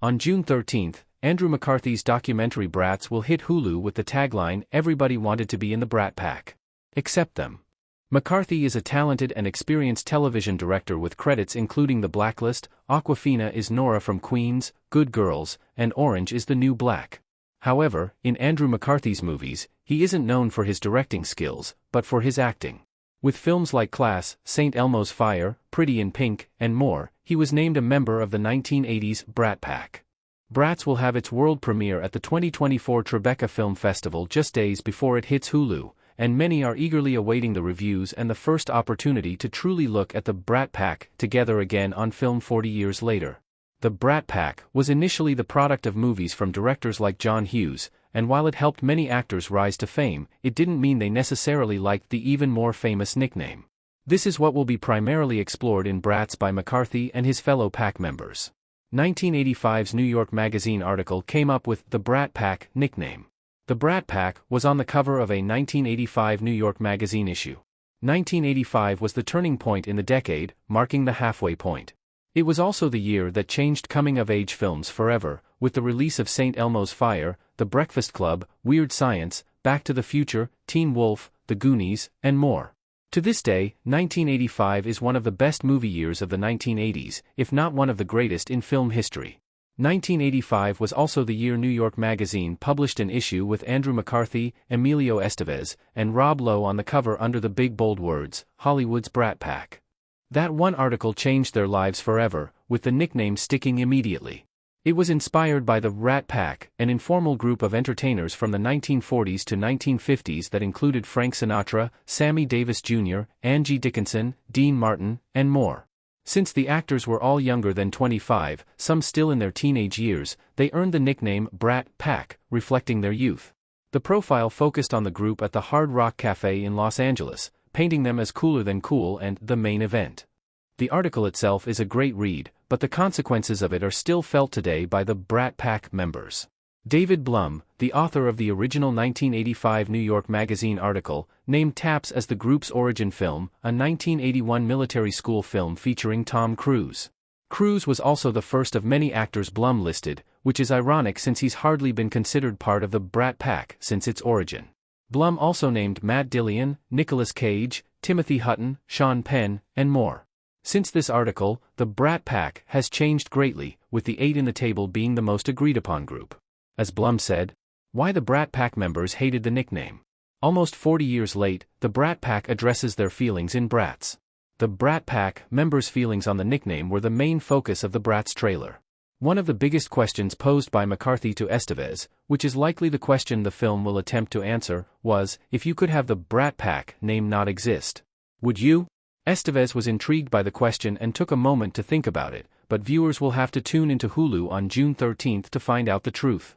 On June 13, Andrew McCarthy's documentary Brats will hit Hulu with the tagline, "Everybody wanted to be in the Brat Pack. Except them." McCarthy is a talented and experienced television director with credits including The Blacklist, Awkwafina is Nora from Queens, Good Girls, and Orange is the New Black. However, in Andrew McCarthy's movies, he isn't known for his directing skills, but for his acting. With films like Class, St. Elmo's Fire, Pretty in Pink, and more, he was named a member of the 1980s Brat Pack. Brats will have its world premiere at the 2024 Tribeca Film Festival just days before it hits Hulu, and many are eagerly awaiting the reviews and the first opportunity to truly look at the Brat Pack together again on film 40 years later. The Brat Pack was initially the product of movies from directors like John Hughes, and while it helped many actors rise to fame, it didn't mean they necessarily liked the even more famous nickname. This is what will be primarily explored in Brats by McCarthy and his fellow pack members. 1985's New York Magazine article came up with the Brat Pack nickname. The Brat Pack was on the cover of a 1985 New York Magazine issue. 1985 was the turning point in the decade, marking the halfway point. It was also the year that changed coming-of-age films forever, with the release of St. Elmo's Fire, The Breakfast Club, Weird Science, Back to the Future, Teen Wolf, The Goonies, and more. To this day, 1985 is one of the best movie years of the 1980s, if not one of the greatest in film history. 1985 was also the year New York Magazine published an issue with Andrew McCarthy, Emilio Estevez, and Rob Lowe on the cover under the big bold words, "Hollywood's Brat Pack." That one article changed their lives forever, with the nickname sticking immediately. It was inspired by the Rat Pack, an informal group of entertainers from the 1940s to 1950s that included Frank Sinatra, Sammy Davis Jr., Angie Dickinson, Dean Martin, and more. Since the actors were all younger than 25, some still in their teenage years, they earned the nickname Brat Pack, reflecting their youth. The profile focused on the group at the Hard Rock Cafe in Los Angeles, painting them as cooler than cool and the main event. The article itself is a great read, but the consequences of it are still felt today by the Brat Pack members. David Blum, the author of the original 1985 New York Magazine article, named Taps as the group's origin film, a 1981 military school film featuring Tom Cruise. Cruise was also the first of many actors Blum listed, which is ironic since he's hardly been considered part of the Brat Pack since its origin. Blum also named Matt Dillon, Nicolas Cage, Timothy Hutton, Sean Penn, and more. Since this article, the Brat Pack has changed greatly, with the 8 in the table being the most agreed upon group. As Blum said, why the Brat Pack members hated the nickname. Almost 40 years late, the Brat Pack addresses their feelings in Brats. The Brat Pack members' feelings on the nickname were the main focus of the Brats trailer. One of the biggest questions posed by McCarthy to Estevez, which is likely the question the film will attempt to answer, was, if you could have the Brat Pack name not exist, would you? Estevez was intrigued by the question and took a moment to think about it, but viewers will have to tune into Hulu on June 13 to find out the truth.